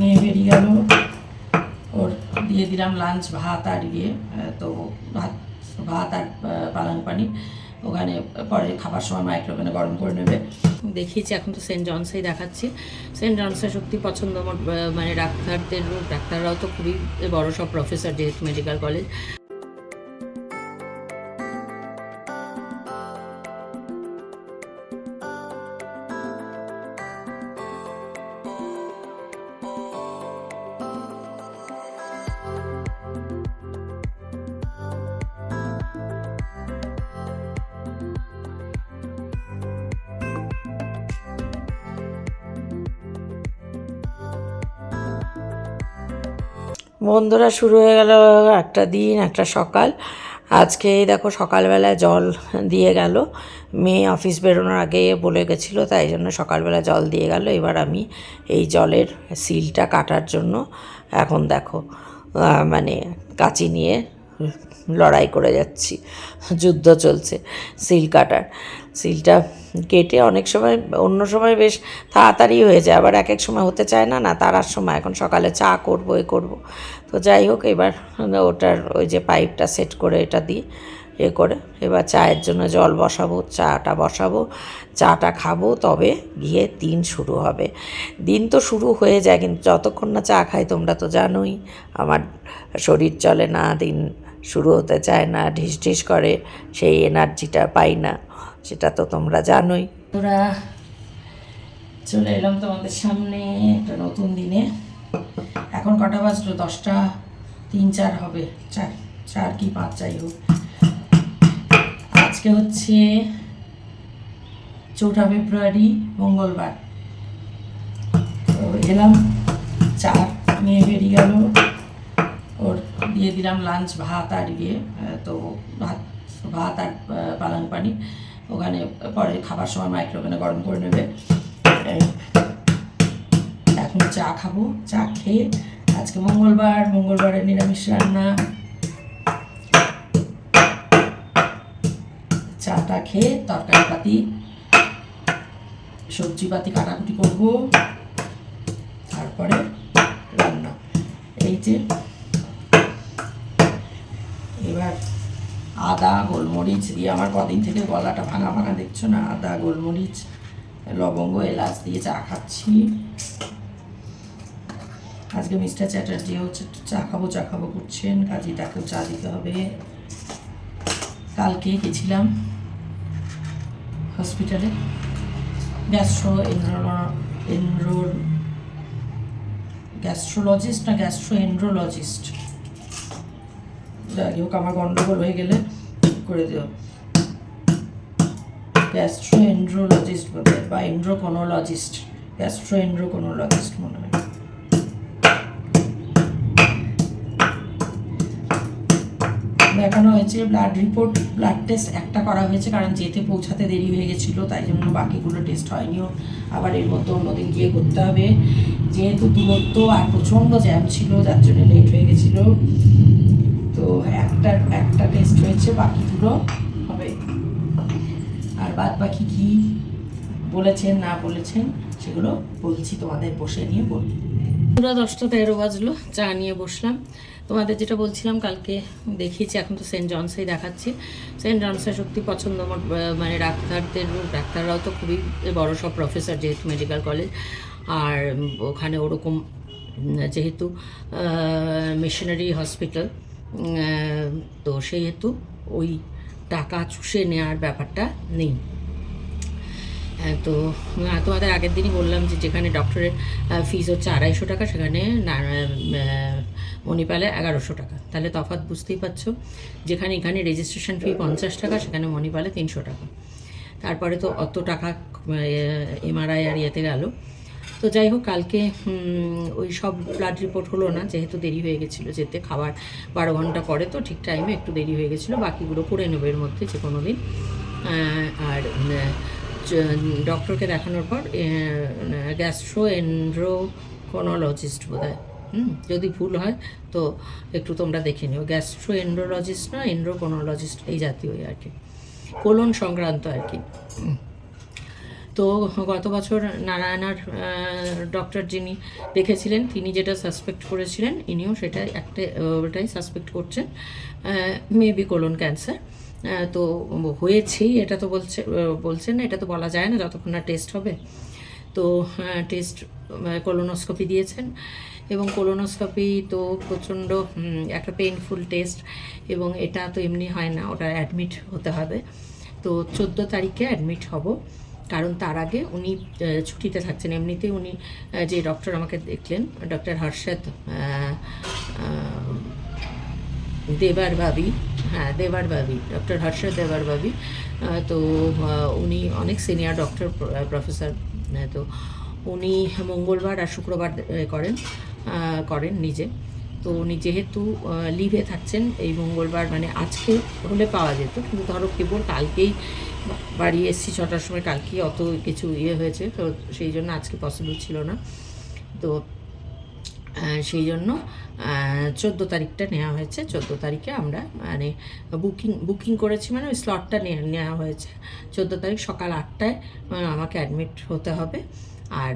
নিয়ে বেরিয়ে গেল। ওর দিয়ে দিলাম লাঞ্চ, ভাত আর তো ভাত আর পালং পানি ওখানে পরে খাবার সময় মাইক্রোওভেনে গরম করে নেবে। দেখিয়েছি, এখন তো সেন্ট জনসেই দেখাচ্ছি। সেন্ট জনসে সত্যি পছন্দ আমার, মানে ডাক্তাররাও তো খুবই বড় সব প্রফেসর, যেহেতু মেডিকেল কলেজ। বন্ধুরা, শুরু হয়ে গেল একটা দিন, একটা সকাল। আজকে দেখো সকালবেলায় জল দিয়ে গেল। মেয়ে অফিস বেরোনোর আগে বলে গেছিলো, তাই জন্য সকালবেলা জল দিয়ে গেল। এবার আমি এই জলের সিলটা কাটার জন্য এখন দেখো মানে কাঁচি নিয়ে লড়াই করে যাচ্ছি, যুদ্ধ চলছে সিল কাটার। সিলটা কেটে অনেক সময়, অন্য সময় বেশ তাড়াতাড়ি হয়ে যায়, আবার এক এক সময় হতে চায় না তারার সময়। এখন সকালে চা করবো, করবো। তো যাই হোক, এবার ওটার ওই যে পাইপটা সেট করে এটা দিই করে এবার চায়ের জন্য জল বসাবো, চাটা বসাবো, চাটা খাবো, তবে গিয়ে দিন শুরু হবে। দিন তো শুরু হয়ে যায়, কিন্তু যতক্ষণ না চা খাই তোমরা তো জানোই আমার শরীর চলে না, দিন শুরু হতে চায় না, ঢিস ঢিস করে, সেই এনার্জিটা পাই না, সেটা তো তোমরা জানোই। তোরা চলে এলাম তোমাদের সামনে একটা নতুন দিনে। এখন কটা বাজলো? 10টা 3-4 হবে, 4 কি 5 যাই হোক। আজকে হচ্ছে 4 ফেব্রুয়ারি, মঙ্গলবার। তো এলাম, চা নিয়ে বেরিয়ে গেল। ওর দিয়ে দিলাম লাঞ্চ, ভাত আর তো ভাত আর পালং পানি ওখানে পরে খাবার সময় মাইক্রোওভেনে গরম করে নেবে। এখন চা খাবো, চা খেয়ে, আজকে মঙ্গলবারে নিরামিষ রান্না। চাটা খেয়ে তরকারি পাতি, সবজি পাতি কাটাকুটি করবো, তারপরে রান্না। এই যে এবার আদা গোলমরিচ দিয়ে, আমার কদিন থেকে গলাটা ভাঙা ভাঙা দেখছো না, আদা গোলমরিচ লবঙ্গ এলাচ দিয়ে চা খাচ্ছি। আজকে মিস্টার চ্যাটার্জি হচ্ছে চা খাবো করছেন, কাজে তাকেও চা দিতে হবে। কালকে গেছিলাম হসপিটালে, গ্যাস্ট্রোলজিস্ট না গ্যাস্ট্রোএন্ড্রোলজিস্ট, যাই হোক আমার গন্ডগোল হয়ে গেলে করে দিও। গ্যাস্ট্রোএন্ড্রোলজিস্ট বলে, বা এন্ড্রোকোনোলজিস্ট, গ্যাস্ট্রোএন্ড্রোকোনোলজিস্ট মনে হয়। দেখানো হয়েছে, ব্লাড টেস্ট একটা করা হয়েছে, কারণ যেতে পৌঁছাতে দেরি হয়ে গেছিলো, তাই জন্য বাকিগুলো টেস্ট হয়নিও। আবার এর মধ্যে অন্যদিন গিয়ে করতে হবে, যেহেতু দূরত্ব আর প্রচণ্ড জ্যাম ছিল, যার জন্য লেট হয়ে গেছিলো। তো একটা টেস্ট হয়েছে, বাকিগুলো হবে। আর বাদ বাকি কী বলেছেন না বলেছেন সেগুলো বলছি, তোমাদের বসে নিয়ে বলি। পুরো 10টা 13 বাজলো, চা নিয়ে বসলাম। তোমাদের যেটা বলছিলাম, কালকে দেখিয়েছি, এখন তো সেন্ট জনসেই দেখাচ্ছি। সেন্ট জনসে সত্যি পছন্দ আমার, মানে ডাক্তাররাও তো খুবই বড় সব প্রফেসর, যেহেতু মেডিকেল কলেজ। আর ওখানে ওরকম যেহেতু মিশনারি হসপিটাল, তো সেই হেতু ওই টাকা চুষে নেওয়ার ব্যাপারটা নেই। তো তোমাদের আগের দিনই বললাম যে যেখানে ডক্টরের ফিস হচ্ছে 250 টাকা, সেখানে মণিপালে 1100 টাকা। তাহলে তফাৎ বুঝতেই পারছো। এখানে রেজিস্ট্রেশন ফি 50 টাকা, সেখানে মণিপালে 300 টাকা। তারপরে তো অত টাকা এমআরআই আর ইয়েতে গেল। তো যাই হোক, কালকে ওই সব ব্লাড রিপোর্ট হলো না, যেহেতু দেরি হয়ে গেছিলো যেতে, খাবার 12 ঘন্টা পরে, তো ঠিক টাইমে একটু দেরি হয়ে গেছিলো। বাকিগুলো করে নেবে এর মধ্যে যে কোনো দিন। আর ডক্টরকে দেখানোর পর গ্যাস্ট্রোএন্ড্রোকোনোলজিস্ট বোধহয়, যদি ভুল হয় তো একটু তোমরা দেখে নিও। গ্যাস্ট্রোএন্ড্রোলজিস্ট না এন্ড্রোকোনোলজিস্ট, এই জাতীয় আর কি, কোলন সংক্রান্ত আর কি। তো গত বছর নারায়ণার ডক্টর যিনি দেখেছিলেন তিনি যেটা সাসপেক্ট করেছিলেন ইনিও সেটা ওটাই সাসপেক্ট করছেন, মেবি কোলন ক্যান্সার। তো হয়েছেই এটা তো বলছেন না, এটা তো বলা যায় না যতক্ষণ না টেস্ট হবে। তো টেস্ট কোলোনোস্কোপি দিয়েছেন, এবং কোলোনোস্কোপি তো প্রচণ্ড একটা পেইনফুল টেস্ট, এবং এটা তো এমনি হয় না, ওটা অ্যাডমিট হতে হবে। তো 14 তারিখে অ্যাডমিট হব, কারণ তার আগে উনি ছুটিতে থাকছেন। এমনিতেই উনি যে ডক্টর আমাকে দেখলেন, ডক্টর হর্ষদ দেবারবাবি, হ্যাঁ দেবারবাবি, ডক্টর হর্ষদ দেবারবাবি, তো উনি অনেক সিনিয়র ডক্টর, প্রফেসর। তো উনি মঙ্গলবার আর শুক্রবার করেন নিজে। তো উনি যেহেতু লিভে থাকছেন, এই মঙ্গলবার মানে আজকে হলে পাওয়া যেত, কিন্তু ধরো কেবল কালকেই বাড়ি এসেছি 6টার সময়, কালকেই অত কিছু হয়েছে, তো সেই জন্য আজকে পসিবল ছিল না। তো সেই জন্য 14 তারিখটা নেওয়া হয়েছে। 14 তারিখে আমরা মানে বুকিং করেছি, মানে ওই স্লটটা নেওয়া হয়েছে। 14 তারিখ সকাল 8টায় আমাকে অ্যাডমিট হতে হবে, আর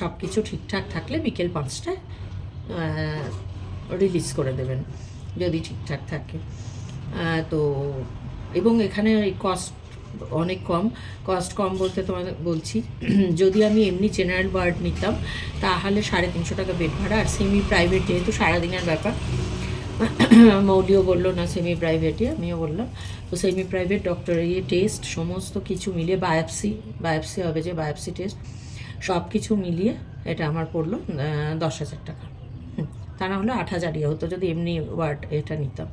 সব কিছু ঠিকঠাক থাকলে বিকেল 5টায় রিলিজ করে দেবেন, যদি ঠিকঠাক থাকে। তো এবং এখানে এই কস্ট অনেক কম। কস্ট কম বলতে তোমাদের বলছি, যদি আমি এমনি জেনারেল ওয়ার্ড নিতাম তাহলে 350 টাকা বেড ভাড়া, আর সেমি প্রাইভেট যেহেতু সারাদিনের ব্যাপার, মৌলিও বললো না সেমি প্রাইভেটই, আমিও বললাম। তো সেমি প্রাইভেট ডক্টরের টেস্ট সমস্ত কিছু মিলিয়ে, বায়োপসি হবে, যে বায়োপসি টেস্ট সব কিছু মিলিয়ে এটা আমার পড়লো 10,000 টাকা। তা না হলে 8,000 হতো যদি এমনি ওয়ার্ড এটা নিতাম।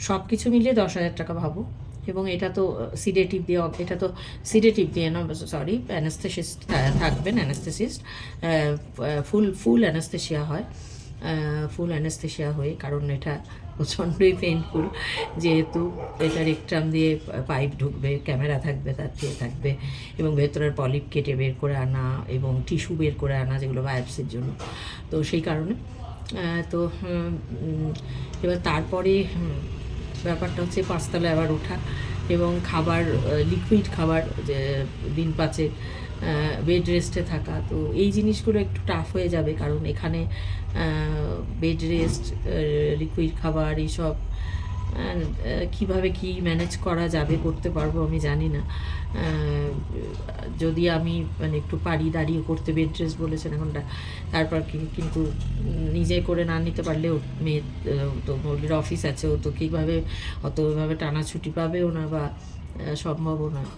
সব কিছু মিলিয়ে 10,000 টাকা ভাবো। এবং এটা তো সিডেটিভ দিয়ে না, সরি, অ্যানাস্থেসিস্ট থাকবেন, অ্যানাস্থেসিস্ট, ফুল অ্যানাস্থেসিয়া হয়, ফুল অ্যানাস্থেসিয়া হয়ে, কারণ এটা প্রচণ্ডই পেইনফুল, যেহেতু এটা রেকট্রাম দিয়ে পাইপ ঢুকবে, ক্যামেরা থাকবে, তার দিয়ে থাকবে, এবং ভেতরের পলিপ কেটে বের করে আনা এবং টিস্যু বের করে আনা, যেগুলো বায়োপসির জন্য। তো সেই কারণে তো এবার তারপরে ব্যাপারটা হচ্ছে 5তলায় আবার ওঠা, এবং খাবার, লিকুইড খাবার, যে দিন 5 বেড রেস্টে থাকা। তো এই জিনিসগুলো একটু টাফ হয়ে যাবে, কারণ এখানে বেড রেস্ট, লিকুইড খাবার, এইসব কীভাবে কি ম্যানেজ করা যাবে, করতে পারবো আমি জানি না। যদি আমি মানে একটু পারি দাঁড়িয়ে করতে, বেড রেস্ট বলেছেন এখন, তারপর কিন্তু নিজে করে না নিতে পারলেও মেয়ে তো মৌলির অফিস আছে, ও তো কীভাবে অতভাবে টানা ছুটি পাবেও না, বা সম্ভবও নয়।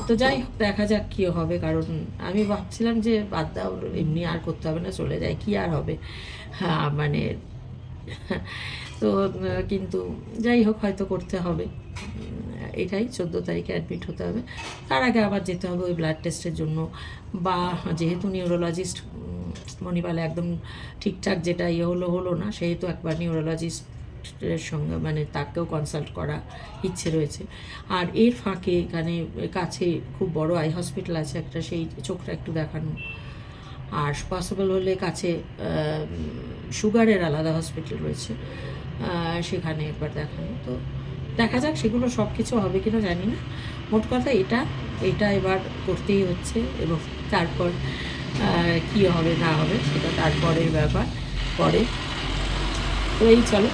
তো যাই হোক, দেখা যাক কী হবে, কারণ আমি ভাবছিলাম যে বাদ দাও, এমনি আর করতে হবে না, চলে যায়, কী আর হবে, হ্যাঁ মানে। তো কিন্তু যাই হোক, হয়তো করতে হবে, এটাই 14 তারিখে অ্যাডমিট হতে হবে। তার আগে আবার যেতে হবে ওই ব্লাড টেস্টের জন্য, বা যেহেতু নিউরোলজিস্ট মণিপালে একদম ঠিকঠাক যেটা হলো না, সেহেতু একবার নিউরোলজিস্টের সঙ্গে মানে তাকেও কনসাল্ট করা ইচ্ছে রয়েছে। আর এর ফাঁকে এখানে কাছে খুব বড় আই হসপিটাল আছে একটা, সেই চোখটা একটু দেখানো, আর পসিবল হলে কাছে সুগারের আলাদা হসপিটাল রয়েছে, সেখানে একবার দেখানো। তো দেখা যাক সেগুলো সব কিছু হবে কিনা জানি না। মোট কথা এটা এবার করতেই হচ্ছে, এবং তারপর কী হবে না হবে সেটা তারপরের ব্যাপার, পরে। তো এই চলো,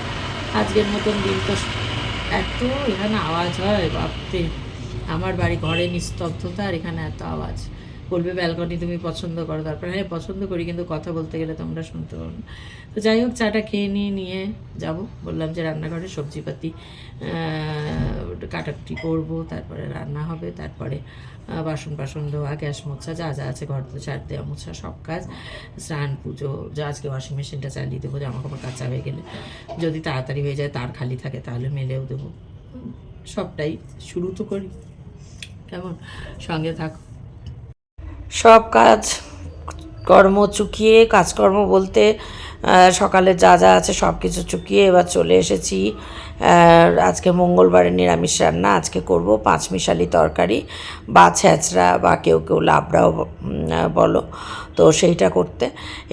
আজকের মতন দিন তো। এত এখানে আওয়াজ হয় বাপরে, আমার বাড়ি ঘরে নিস্তব্ধতা, আর এখানে এত আওয়াজ। বলবে ব্যালকনি তুমি পছন্দ করো, তারপরে হ্যাঁ পছন্দ করি, কিন্তু কথা বলতে গেলে তোমরা শুনতে পারো না। তো যাই হোক, চাটা খেয়ে নিয়ে যাব, বললাম যে রান্নাঘরে সবজিপাতি কাটাকুটি করবো, তারপরে রান্না হবে, তারপরে বাসন ধোয়া, গ্যাস মোছা, যা যা আছে, ঘর তো ঝাড় দেওয়া, মোছা, সব কাজ, স্নান, পুজো, যা আজকে ওয়াশিং মেশিনটা চালিয়ে দেবো, জামা কাপড় কাচা হয়ে গেলে, যদি তাড়াতাড়ি হয়ে যায়, তার খালি থাকে তাহলে মেলেও দেবো, সবটাই শুরু তো করি। কেমন, সঙ্গে থাকো। সব কাজকর্ম চুকিয়ে, কাজকর্ম বলতে সকালে যা যা আছে সব কিছু চুকিয়ে এবার চলে এসেছি। আজকে মঙ্গলবারে নিরামিষ রান্না, আজকে করব 5 মিশালি তরকারি, বা ছ্যাঁচড়া, বা কেউ লাবড়াও বলো, তো সেইটা করতে।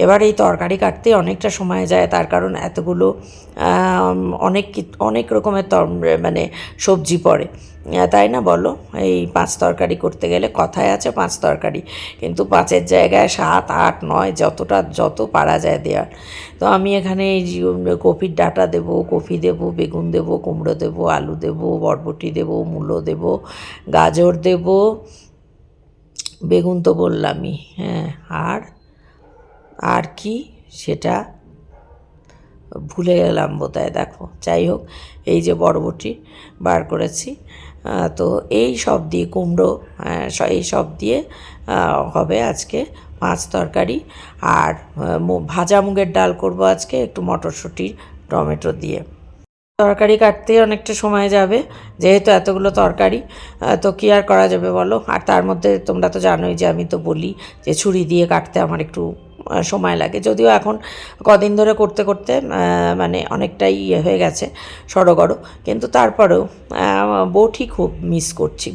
এবার এই তরকারি কাটতে অনেকটা সময় যায়, তার কারণ এতগুলো অনেক রকমের মানে সবজি পড়ে, তাই না বলো? এই 5 তরকারি করতে গেলে কথায় আছে 5 তরকারি, কিন্তু 5-এর জায়গায় 7, 8, 9 যত পারা যায় দেওয়ার। তো আমি এখানে এই কপির ডাঁটা দেবো, কপি দেবো, বেগুন দেবো, কুমড়ো দেবো, আলু দেবো, বরবটি দেবো, মূলো দেবো, গাজর দেবো, বেগুন তো বললামই, হ্যাঁ। আর কি সেটা ভুলে গেলাম বোধহয়। দেখো, যাই হোক, এই যে বরবটি বার করেছি, তো এই সব দিয়ে কুমড়ো, এই সব দিয়ে হবে আজকে 5 তরকারি। আর ভাজা মুগের ডাল করব আজকে, একটু মটরশুঁটি টমেটো দিয়ে। তরকারি কাটতে অনেকটা সময় যাবে, যেহেতু এতগুলো তরকারি, তো কী আর করা যাবে বলো। আর তার মধ্যে তোমরা তো জানোই যে আমি তো বলি যে ছুরি দিয়ে কাটতে আমার একটু সময় লাগে, যদিও এখন কদিন ধরে করতে করতে মানে অনেকটাই ইয়ে হয়ে গেছে, সড়গড়, কিন্তু তারপরেও বটি খুব মিস করছি।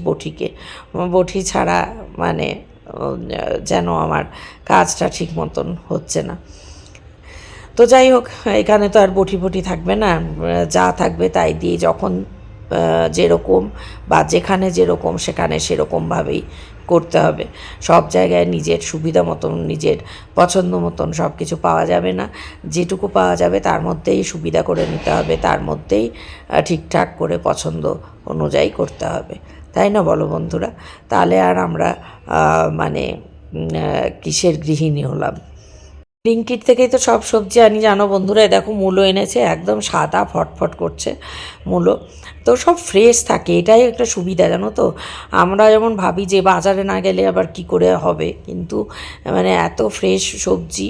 বটি ছাড়া মানে যেন আমার কাজটা ঠিক মতন হচ্ছে না। তো যাই হোক, এখানে তো আর বটি থাকবে না, যা থাকবে তাই দিয়ে যখন যেরকম বা যেখানে যেরকম সেখানে সেরকমভাবেই করতে হবে। সব জায়গায় নিজের সুবিধা মতন, নিজের পছন্দ মতন সব কিছু পাওয়া যাবে না। যেটুকু পাওয়া যাবে তার মধ্যেই সুবিধা করে নিতে হবে, তার মধ্যেই ঠিকঠাক করে পছন্দ অনুযায়ী করতে হবে, তাই না বলো বন্ধুরা? তাহলে আর আমরা মানে কিসের গৃহিণী হলাম? ব্লিঙ্কিট থেকেই তো সব সবজি আনি জানো বন্ধুরা। দেখো, মূলো এনেছে, একদম সাদা ফটফট করছে মূলো, তো সব ফ্রেশ থাকে, এটাই একটা সুবিধা জানো তো। আমরা যেমন ভাবি যে বাজারে না গেলে আবার কি করে হবে, কিন্তু মানে এত ফ্রেশ সবজি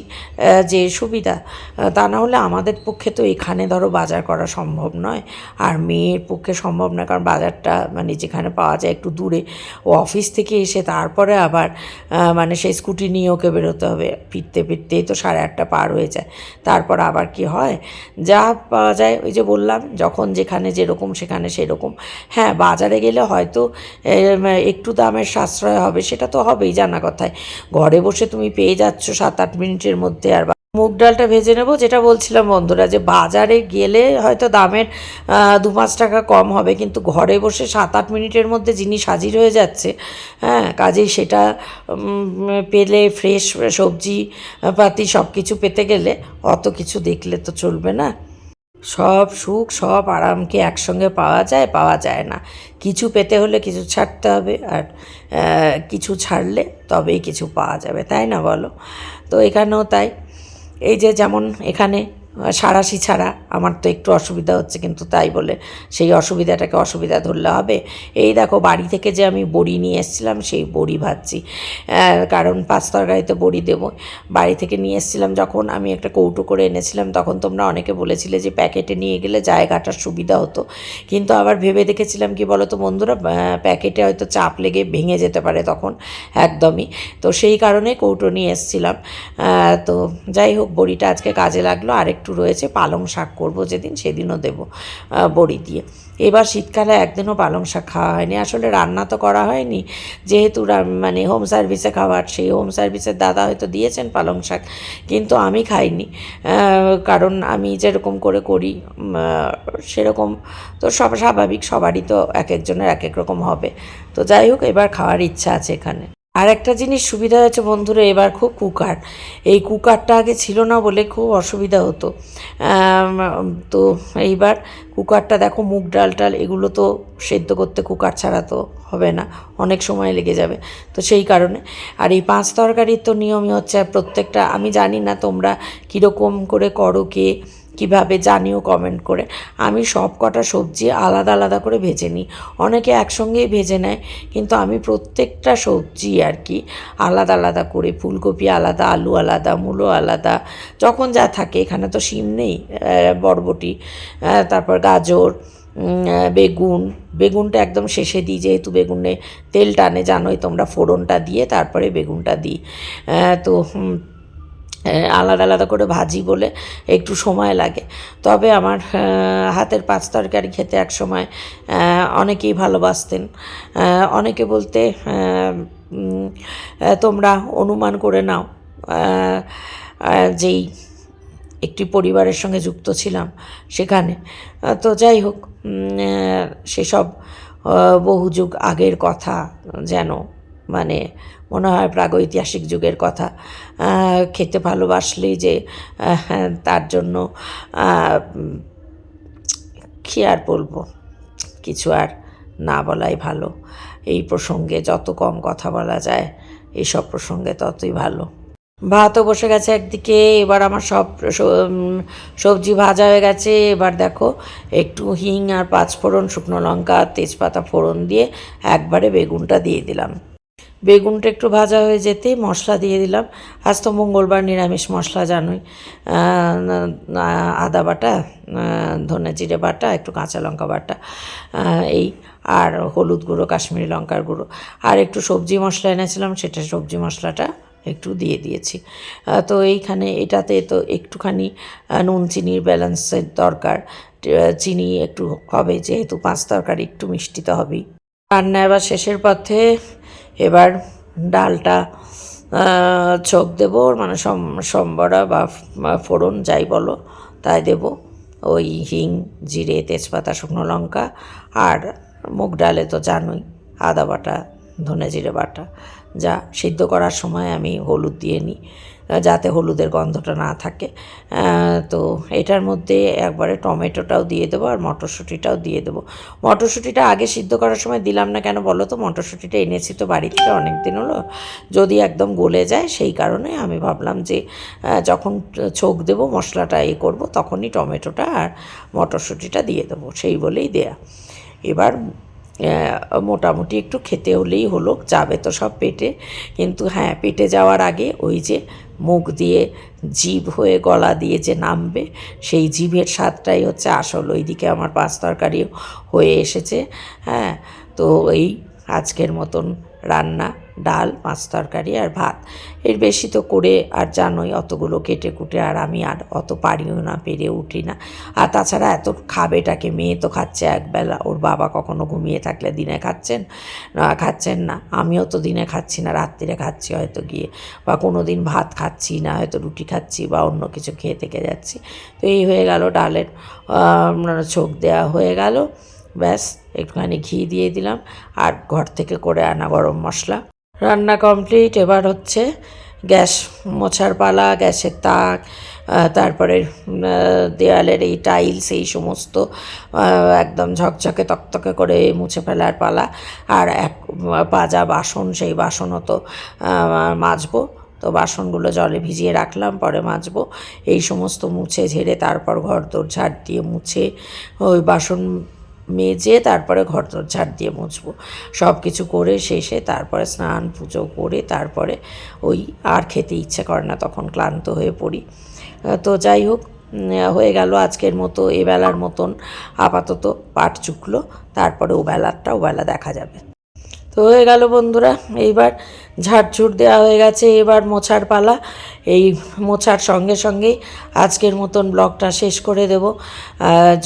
যে সুবিধা, তা না হলে আমাদের পক্ষে তো এখানে ধরো বাজার করা সম্ভব নয়, আর মেয়ের পক্ষে সম্ভব নয়, কারণ বাজারটা মানে যেখানে পাওয়া যায় একটু দূরে। ও অফিস থেকে এসে তারপরে আবার মানে সেই স্কুটি নিয়ে ওকে বেরোতে হবে, ফিরতেই তো 8:30 পার হয়ে যায়। তারপর আবার কি হয়, যা পাওয়া যায় ওই যে বললাম, যখন যেখানে যেরকম সেখানে সেরকম। হ্যাঁ, বাজারে গেলে হয়তো একটু দামের সাশ্রয় হবে, সেটা তো হবেই জানা কথায়। ঘরে বসে তুমি পেয়ে যাচ্ছ 7-8 মিনিটের মধ্যে। আর মুগ ডালটা ভেজে নেব, যেটা বলছিলাম বন্ধুরা, যে বাজারে গেলে হয়তো দামের 2-5 টাকা কম হবে, কিন্তু ঘরে বসে 7-8 মিনিটের মধ্যে জিনিস হাজির হয়ে যাচ্ছে। হ্যাঁ, কাজেই সেটা পেলে, ফ্রেশ সবজি পাতি সব কিছু পেতে গেলে অত কিছু দেখলে তো চলবে না। সব সুখ সব আরামকে একসঙ্গে পাওয়া যায় না। কিছু পেতে হলে কিছু ছাড়তে হবে, আর কিছু ছাড়লে তবেই কিছু পাওয়া যাবে, তাই না বলো? তো এখানেও তাই। এই যে যেমন এখানে সাঁড়াশি ছাড়া আমার তো একটু অসুবিধা হচ্ছে, কিন্তু তাই বলে সেই অসুবিধাটাকে অসুবিধা ধরলে হবে? এই দেখো, বাড়ি থেকে যে আমি বড়ি নিয়ে এসেছিলাম, সেই বড়ি ভাজছি, কারণ 5 তরকারিতে বড়ি দেবো। বাড়ি থেকে নিয়ে এসেছিলাম যখন, আমি একটা কৌটো করে এনেছিলাম, তখন তোমরা অনেকে বলেছিলে যে প্যাকেটে নিয়ে গেলে জায়গাটার সুবিধা হতো, কিন্তু আবার ভেবে দেখেছিলাম কি বলো তো বন্ধুরা, প্যাকেটে হয়তো চাপ লেগে ভেঙে যেতে পারে তখন একদমই, তো সেই কারণে কৌটো নিয়ে এসেছিলাম। তো যাই হোক, বড়িটা আজকে কাজে লাগলো। আর একটু রয়েছে, পালং শাক করবো যেদিন, সেদিনও দেবো বড়ি দিয়ে। এবার শীতকালে একদিনও পালং শাক খাওয়া হয়নি, আসলে রান্না তো করা হয়নি, যেহেতু মানে হোম সার্ভিসে খাবার, সেই হোম সার্ভিসের দাদা হয়তো দিয়েছেন পালং শাক, কিন্তু আমি খাইনি, কারণ আমি যেরকম করে করি সেরকম তো সব স্বাভাবিক, সবারই তো এক একজনের এক এক রকম হবে। তো যাই হোক, এবার খাওয়ার ইচ্ছা আছে এখানে। আর একটা জিনিস সুবিধা হয়েছে বন্ধুরা, এবার খুব কুকার, এই কুকারটা আগে ছিল না বলে খুব অসুবিধা হতো। তো এইবার কুকারটা দেখো, মুগ ডাল এগুলো তো সেদ্ধ করতে কুকার ছাড়া তো হবে না, অনেক সময় লেগে যাবে, তো সেই কারণে। আর এই 5 তরকারির তো নিয়মই হচ্ছে প্রত্যেকটা, আমি জানি না তোমরা কীরকম করে করো, কীভাবে জানিও কমেন্ট করে। আমি সব কটা সবজি আলাদা আলাদা করে ভেজে নিই, অনেকে একসঙ্গেই ভেজে নেয়, কিন্তু আমি প্রত্যেকটা সবজি আর কি আলাদা আলাদা করে, ফুলকপি আলাদা, আলু আলাদা, মূলো আলাদা, যখন যা থাকে, এখানে তো শিম নেই, বরবটি, তারপর গাজর, বেগুনটা একদম শেষে দিই, যেহেতু বেগুনে তেল টানে জানোই তোমরা, ফোড়নটা দিয়ে তারপরে বেগুনটা দিই। তো আলাদা আলাদা করে ভাজি বলে একটু সময় লাগে, তবে আমার হাতের 5 তরকারি খেতে এক সময় অনেকেই ভালোবাসতেন। অনেকে বলতে তোমরা অনুমান করে নাও, যেই একটি পরিবারের সঙ্গে যুক্ত ছিলাম সেখানে। তো যাই হোক, সেসব বহু যুগ আগের কথা, যেন মানে মনে হয় প্রাগৈতিহাসিক যুগের কথা। খেতে ভালোবাসলেই যে তার জন্য কী আর বলবো, কিছু আর না বলাই ভালো। এই প্রসঙ্গে যত কম কথা বলা যায় এইসব প্রসঙ্গে ততই ভালো। ভাতও বসে গেছে একদিকে, এবার আমার সব সবজি ভাজা হয়ে গেছে। এবার দেখো একটু হিং আর পাঁচফোড়ন, শুকনো লঙ্কা, তেজপাতা ফোড়ন দিয়ে একবারে বেগুনটা দিয়ে দিলাম। বেগুনটা একটু ভাজা হয়ে যেতেই মশলা দিয়ে দিলাম। আজ তো মঙ্গলবার, নিরামিষ মশলা জানোই। আদা বাটা, ধনে জিরে বাটা, একটু কাঁচা লঙ্কা বাটা, এই আর হলুদ গুঁড়ো, কাশ্মীরি লঙ্কার গুঁড়ো, আর একটু সবজি মশলা এনেছিলাম, সেটা সবজি মশলাটা একটু দিয়ে দিয়েছি। তো এইখানে এটাতে তো একটুখানি নুন চিনির ব্যালেন্সের দরকার। চিনি একটু হবে, যেহেতু পাঁচ তরকারি একটু মিষ্টি তো হবেই। রান্না এবার শেষের পথে। এবার ডালটা ছোঁক দেবো, মানে সম্বরা বা ফোড়ন যাই বলো তাই দেবো। ওই হিং, জিরে, তেজপাতা, শুকনো লঙ্কা, আর মুগ ডালে তো জানোই আদা বাটা, ধনে জিরে বাটা। যা সিদ্ধ করার সময় আমি হলুদ দিয়ে নিই, যাতে হলুদের গন্ধটা না থাকে। তো এটার মধ্যে একবারে টমেটোটাও দিয়ে দেবো আর মটরশুঁটিটাও দিয়ে দেবো। মটরশুঁটিটা আগে সিদ্ধ করার সময় দিলাম না কেন বলো তো, মটরশুঁটিটা এনেছি তো বাড়ি থেকে অনেক দিন হলো, যদি একদম গলে যায় সেই কারণে আমি ভাবলাম যে যখন ছোঁক দেবো মশলাটা করবো তখনই টমেটোটা আর মটরশুঁটিটা দিয়ে দেবো, সেই বলেই দেয়া। এবার মোটামুটি একটু খেতে হলেই হলো, যাবে তো সব পেটে। কিন্তু হ্যাঁ, পেটে যাওয়ার আগে ওই যে মুখ দিয়ে জিভ হয়ে গলা দিয়ে যে নামবে, সেই জিভের স্বাদটাই হচ্ছে আসল। ওইদিকে আমার পাঁচ তরকারিও হয়ে এসেছে। হ্যাঁ, তো এই আজকের মতন রান্না, ডাল, পাঁচ তরকারি আর ভাত। এর বেশি তো করে আর জানোই অতগুলো কেটে কুটে আর আমি আর অত পারিও না, পেরে উঠি না। আর তাছাড়া এত খাবেটাকে, মেয়ে তো খাচ্ছে একবেলা, ওর বাবা কখনো ঘুমিয়ে থাকলে দিনে খাচ্ছেন না, আমিও তো দিনে খাচ্ছি না, রাত্রিরে খাচ্ছি হয়তো গিয়ে, বা কোনো দিন ভাত খাচ্ছি না, হয়তো রুটি খাচ্ছি বা অন্য কিছু খেয়ে থেকে যাচ্ছি। তো এই হয়ে গেল, ডালের ছোঁক দেওয়া হয়ে গেল, ব্যাস একটুখানি ঘি দিয়ে দিলাম আর ঘর থেকে করে আনা গরম মশলা। রান্না কমপ্লিট। এবার হচ্ছে গ্যাস মোছার পালা, গ্যাসের তাক, তারপরে দেওয়ালের এই টাইলস, এই সমস্ত একদম ঝকঝকে তকতকে করে মুছে ফেলার পালা। আর এক পাজা বাসন, সেই বাসনও তো মাজবো। তো বাসনগুলো জলে ভিজিয়ে রাখলাম, পরে মাজবো। এই সমস্ত মুছে ঝেড়ে তারপর ঘরদোর ঝাড় দিয়ে মুছে, ওই বাসন মেজে তারপরে ঘরদোর ঝাড় দিয়ে মুছবো। সব কিছু করে শেষে তারপরে স্নান পুজো করে তারপরে ওই আর খেতে ইচ্ছে করে না, তখন ক্লান্ত হয়ে পড়ি। তো যাই হোক, হয়ে গেল আজকের মতো, এবেলার মতন আপাতত পাট চুকলো, তারপরে ওবেলা দেখা যাবে। তো হয়ে গেল বন্ধুরা, এইবার ঝাড়ঝুড় দেওয়া হয়ে গেছে, এবার মোছার পালা। এই মোছার সঙ্গে সঙ্গেই আজকের মতন ব্লগটা শেষ করে দেব।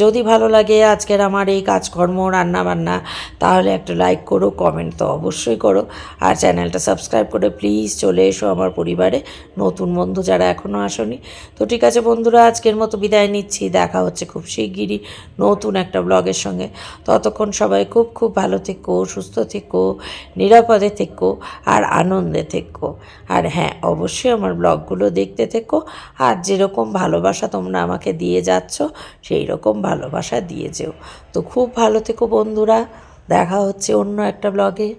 যদি ভালো লাগে আজকের আমার এই কাজকর্ম, রান্নাবান্না, তাহলে একটা লাইক করো, কমেন্ট তো অবশ্যই করো, আর চ্যানেলটা সাবস্ক্রাইব করে প্লিজ চলে এসো আমার পরিবারে, নতুন বন্ধু যারা এখনও আসনি। তো ঠিক আছে বন্ধুরা, আজকের মতো বিদায় নিচ্ছি। দেখা হচ্ছে খুব শিগগিরই নতুন একটা ব্লগের সঙ্গে। ততক্ষণ সবাই খুব খুব ভালো থেকো, সুস্থ থেকো, নিরাপদে থেকো আর আনন্দে থেকো। আর হ্যাঁ, অবশ্যই আমার ব্লগগুলো দেখতে থেকো, আর যেরকম ভালোবাসা তোমরা আমাকে দিয়ে যাচ্ছ সেই রকম ভালোবাসা দিয়ে যেও। তো খুব ভালো থেকো বন্ধুরা, দেখা হচ্ছে অন্য একটা ব্লগে।